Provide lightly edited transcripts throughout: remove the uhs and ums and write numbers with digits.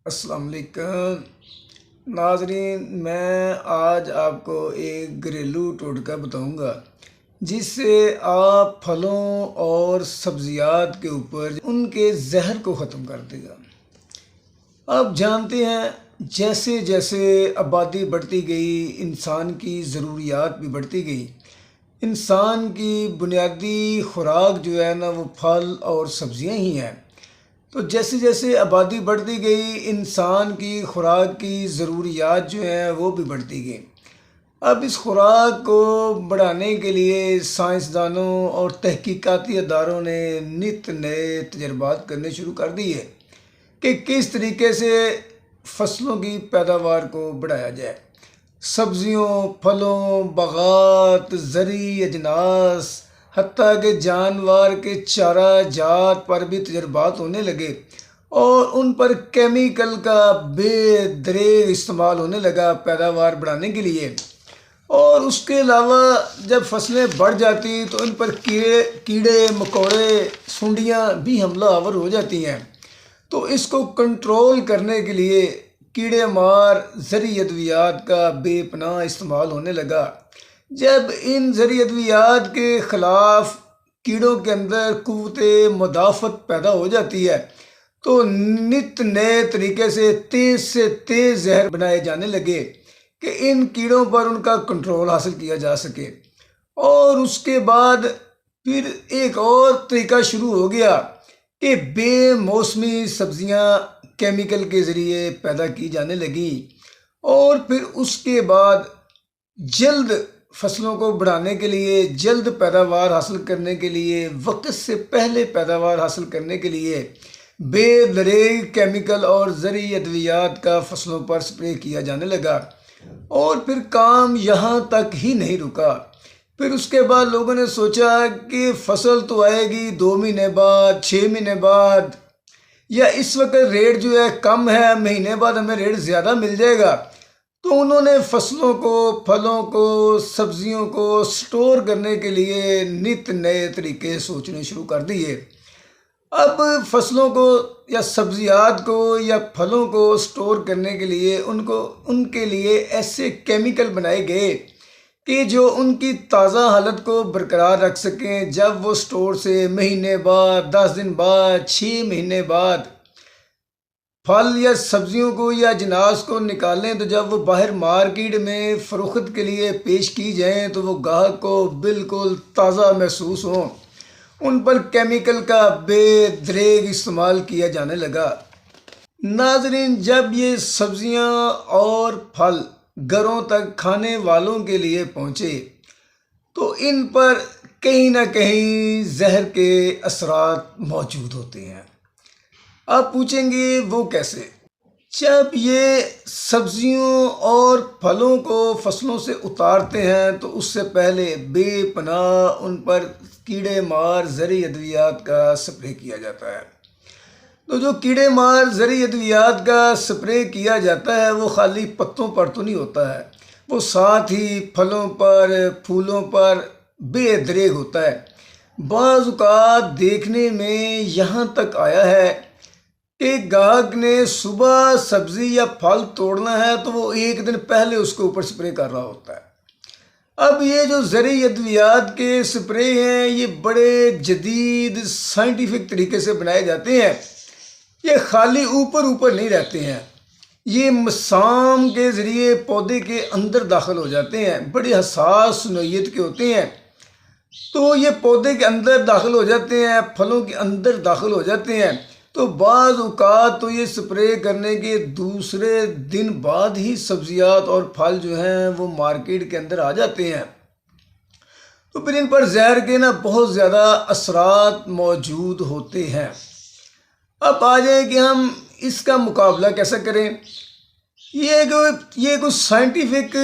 السلام علیکم ناظرین، میں آج آپ کو ایک گھریلو ٹوٹکا بتاؤں گا جس سے آپ پھلوں اور سبزیات کے اوپر ان کے زہر کو ختم کر دے گا۔ آپ جانتے ہیں جیسے جیسے آبادی بڑھتی گئی، انسان کی ضروریات بھی بڑھتی گئی۔ انسان کی بنیادی خوراک جو ہے نا وہ پھل اور سبزیاں ہی ہیں۔ تو جیسے جیسے آبادی بڑھتی گئی، انسان کی خوراک کی ضروریات جو ہیں وہ بھی بڑھتی گئی۔ اب اس خوراک کو بڑھانے کے لیے سائنسدانوں اور تحقیقاتی اداروں نے نت نئے تجربات کرنے شروع کر دیے کہ کس طریقے سے فصلوں کی پیداوار کو بڑھایا جائے۔ سبزیوں، پھلوں، باغات، زرعی اجناس، حتیٰ کہ جانور کے چارہ جات پر بھی تجربات ہونے لگے اور ان پر کیمیکل کا بے دریغ استعمال ہونے لگا پیداوار بڑھانے کے لیے۔ اور اس کے علاوہ جب فصلیں بڑھ جاتی تو ان پر کیڑے مکوڑے، سونڈیاں بھی حملہ آور ہو جاتی ہیں۔ تو اس کو کنٹرول کرنے کے لیے کیڑے مار زرعی ادویات کا بے پناہ استعمال ہونے لگا۔ جب ان زرعی ادویات کے خلاف کیڑوں کے اندر قوت مدافعت پیدا ہو جاتی ہے تو نت نئے طریقے سے تیز زہر بنائے جانے لگے کہ ان کیڑوں پر ان کا کنٹرول حاصل کیا جا سکے۔ اور اس کے بعد پھر ایک اور طریقہ شروع ہو گیا کہ بے موسمی سبزیاں کیمیکل کے ذریعے پیدا کی جانے لگیں۔ اور پھر اس کے بعد جلد فصلوں کو بڑھانے کے لیے، جلد پیداوار حاصل کرنے کے لیے، وقت سے پہلے پیداوار حاصل کرنے کے لیے بے دریغ کیمیکل اور زرعی ادویات کا فصلوں پر سپرے کیا جانے لگا۔ اور پھر کام یہاں تک ہی نہیں رکا۔ پھر اس کے بعد لوگوں نے سوچا کہ فصل تو آئے گی 2 مہینے بعد، 6 مہینے بعد، یا اس وقت ریٹ جو ہے کم ہے، مہینے بعد ہمیں ریٹ زیادہ مل جائے گا۔ تو انہوں نے فصلوں کو، پھلوں کو، سبزیوں کو سٹور کرنے کے لیے نت نئے طریقے سوچنے شروع کر دیے۔ اب فصلوں کو یا سبزیات کو یا پھلوں کو سٹور کرنے کے لیے ان کے لیے ایسے کیمیکل بنائے گئے کہ جو ان کی تازہ حالت کو برقرار رکھ سکیں۔ جب وہ سٹور سے مہینے بعد، 10 دن بعد، 6 مہینے بعد پھل یا سبزیوں کو یا اجناس کو نکالیں تو جب وہ باہر مارکیٹ میں فروخت کے لیے پیش کی جائیں تو وہ گاہک کو بالکل تازہ محسوس ہوں۔ ان پر کیمیکل کا بے دریغ استعمال کیا جانے لگا۔ ناظرین، جب یہ سبزیاں اور پھل گھروں تک کھانے والوں کے لیے پہنچے تو ان پر کہیں نہ کہیں زہر کے اثرات موجود ہوتے ہیں۔ آپ پوچھیں گے وہ کیسے؟ جب یہ سبزیوں اور پھلوں کو فصلوں سے اتارتے ہیں تو اس سے پہلے بے پناہ ان پر کیڑے مار زرعی ادویات کا سپرے کیا جاتا ہے۔ تو جو کیڑے مار زرعی ادویات کا سپرے کیا جاتا ہے وہ خالی پتوں پر تو نہیں ہوتا ہے، وہ ساتھ ہی پھلوں پر، پھولوں پر بے دریغ ہوتا ہے۔ بعض اوقات دیکھنے میں یہاں تک آیا ہے کہ گاہک نے صبح سبزی یا پھل توڑنا ہے تو وہ 1 دن پہلے اس کے اوپر سپرے کر رہا ہوتا ہے۔ اب یہ جو زرعی ادویات کے سپرے ہیں یہ بڑے جدید سائنٹیفک طریقے سے بنائے جاتے ہیں۔ یہ خالی اوپر نہیں رہتے ہیں، یہ مسام کے ذریعے پودے کے اندر داخل ہو جاتے ہیں، بڑی حساس نوعیت کے ہوتے ہیں۔ تو یہ پودے کے اندر داخل ہو جاتے ہیں، پھلوں کے اندر داخل ہو جاتے ہیں۔ تو بعض اوقات تو یہ سپرے کرنے کے دوسرے دن بعد ہی سبزیات اور پھل جو ہیں وہ مارکیٹ کے اندر آ جاتے ہیں۔ تو پھر ان پر زہر کے بہت زیادہ اثرات موجود ہوتے ہیں۔ اب آ جائیں کہ ہم اس کا مقابلہ کیسا کریں۔ یہ کوئی سائنٹیفک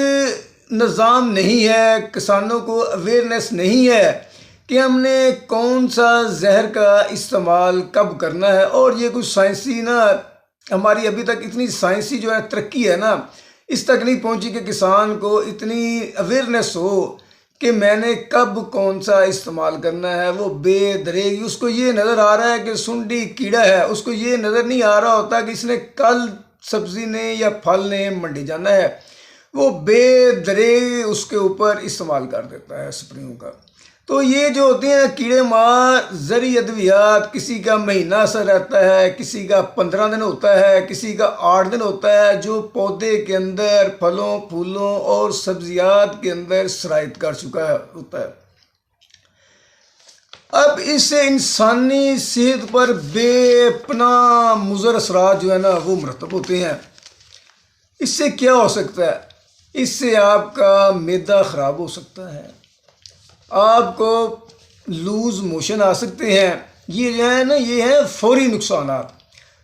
نظام نہیں ہے، کسانوں کو اویئرنیس نہیں ہے کہ ہم نے کون سا زہر کا استعمال کب کرنا ہے۔ اور یہ کوئی سائنسی ہماری ابھی تک اتنی سائنسی جو ہے ترقی ہے اس تک نہیں پہنچی کہ کسان کو اتنی اویئرنیس ہو کہ میں نے کب کون سا استعمال کرنا ہے۔ وہ بے دریغ، اس کو یہ نظر آ رہا ہے کہ سنڈی کیڑا ہے، اس کو یہ نظر نہیں آ رہا ہوتا کہ اس نے کل سبزی نے یا پھل نے منڈی جانا ہے وہ بے درے اس کے اوپر استعمال کر دیتا ہے اسپریوں کا۔ تو یہ جو ہوتے ہیں کیڑے مار زرعی ادویات، کسی کا مہینہ اثر رہتا ہے، کسی کا 15 دن ہوتا ہے، کسی کا 8 دن ہوتا ہے، جو پودے کے اندر پھلوں پھولوں اور سبزیات کے اندر سرایت کر چکا ہوتا ہے۔ اب اس سے انسانی صحت پر بے پناہ مضر اثرات جو ہے نا وہ مرتب ہوتے ہیں۔ اس سے کیا ہو سکتا ہے؟ اس سے آپ کا معدہ خراب ہو سکتا ہے، آپ کو لوز موشن آ سکتے ہیں۔ یہ جو ہے نا یہ ہیں فوری نقصانات۔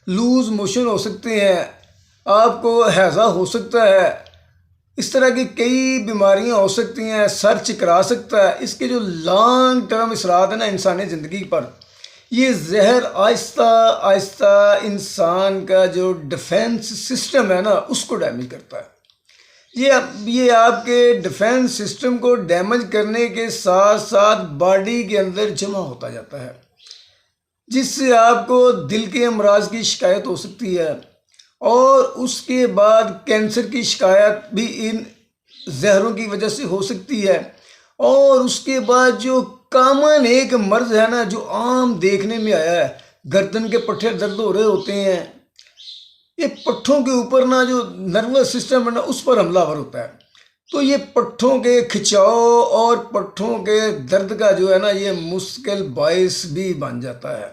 لوز موشن ہو سکتے ہیں، آپ کو ہیضہ ہو سکتا ہے، اس طرح کی کئی بیماریاں ہو سکتی ہیں، سر چکرا سکتا ہے۔ اس کے جو لانگ ٹرم اثرات ہیں نا انسانی زندگی پر، یہ زہر آہستہ آہستہ انسان کا جو ڈیفنس سسٹم ہے نا اس کو ڈیمیج کرتا ہے۔ یہ آپ کے ڈیفنس سسٹم کو ڈیمیج کرنے کے ساتھ ساتھ باڈی کے اندر جمع ہوتا جاتا ہے، جس سے آپ کو دل کے امراض کی شکایت ہو سکتی ہے، اور اس کے بعد کینسر کی شکایت بھی ان زہروں کی وجہ سے ہو سکتی ہے۔ اور اس کے بعد جو کامن ایک مرض ہے نا جو عام دیکھنے میں آیا ہے، گردن کے پٹھے درد ہو رہے ہوتے ہیں، یہ پٹھوں کے اوپر نا جو نروس سسٹم ہے نا اس پر حملہ آور ہوتا ہے، تو یہ پٹھوں کے کھچاؤ اور پٹھوں کے درد کا جو ہے نا یہ مشکل باعث بھی بن جاتا ہے۔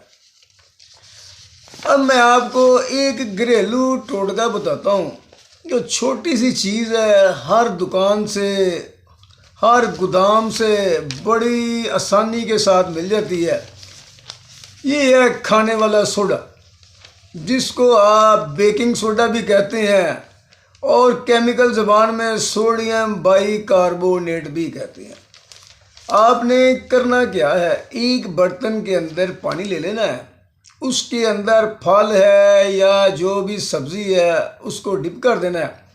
اب میں آپ کو ایک گھریلو ٹوٹکا بتاتا ہوں جو چھوٹی سی چیز ہے، ہر دکان سے ہر گودام سے بڑی آسانی کے ساتھ مل جاتی ہے۔ یہ ہے کھانے والا سوڈا، جس کو آپ بیکنگ سوڈا بھی کہتے ہیں اور کیمیکل زبان میں سوڈیم بائی کاربونیٹ بھی کہتے ہیں۔ آپ نے کرنا کیا ہے، ایک برتن کے اندر پانی لے لینا ہے، اس کے اندر پھل ہے یا جو بھی سبزی ہے اس کو ڈپ کر دینا ہے،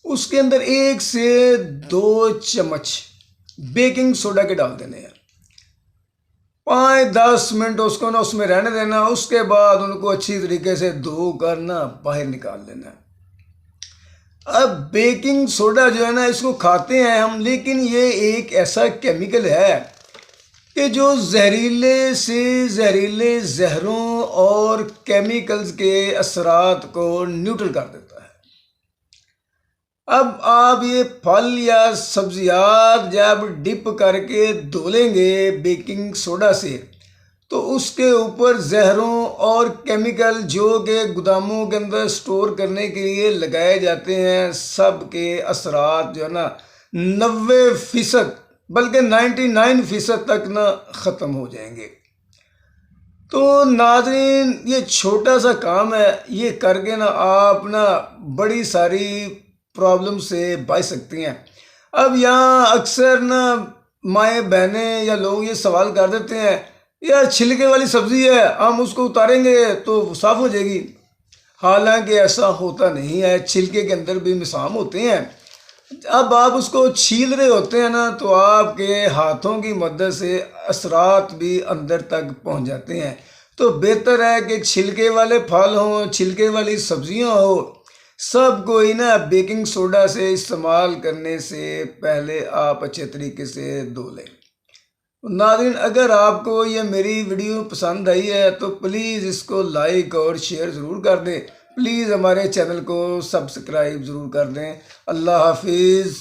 اس کے اندر 1 سے 2 چمچ بیکنگ سوڈا کے ڈال دینے ہیں، 5-10 منٹ اس کو نا اس میں رہنے دینا، اس کے بعد ان کو اچھی طریقے سے دھو کر نا باہر نکال دینا ہے۔ اب بیکنگ سوڈا جو ہے نا اس کو کھاتے ہیں ہم، لیکن یہ ایک ایسا کیمیکل ہے کہ جو زہریلے سے زہریلے زہروں اور کیمیکلز کے اثرات کو نیوٹرل کر دیتا ہے۔ اب آپ یہ پھل یا سبزیات جب ڈپ کر کے دھو لیں گے بیکنگ سوڈا سے، تو اس کے اوپر زہروں اور کیمیکل جو کہ گوداموں کے اندر سٹور کرنے کے لیے لگائے جاتے ہیں، سب کے اثرات جو ہے نا 90% بلکہ 99% تک نا ختم ہو جائیں گے۔ تو ناظرین، یہ چھوٹا سا کام ہے، یہ کر کے نا آپ نا بڑی ساری پرابلم سے بچ سکتی ہیں۔ اب یہاں اکثر نا مائیں بہنیں یا لوگ یہ سوال کر دیتے ہیں، یار چھلکے والی سبزی ہے، ہم اس کو اتاریں گے تو صاف ہو جائے گی۔ حالانکہ ایسا ہوتا نہیں ہے، چھلکے کے اندر بھی مسام ہوتے ہیں۔ اب آپ اس کو چھیل رہے ہوتے ہیں نا تو آپ کے ہاتھوں کی مدد سے اثرات بھی اندر تک پہنچ جاتے ہیں۔ تو بہتر ہے کہ چھلکے والے پھل ہوں، چھلکے والی سبزیاں ہوں، سب کو ہی نا بیکنگ سوڈا سے استعمال کرنے سے پہلے آپ اچھے طریقے سے دھو لیں۔ ناظرین، اگر آپ کو یہ میری ویڈیو پسند آئی ہے تو پلیز اس کو لائک اور شیئر ضرور کر دیں، پلیز ہمارے چینل کو سبسکرائب ضرور کر دیں۔ اللہ حافظ۔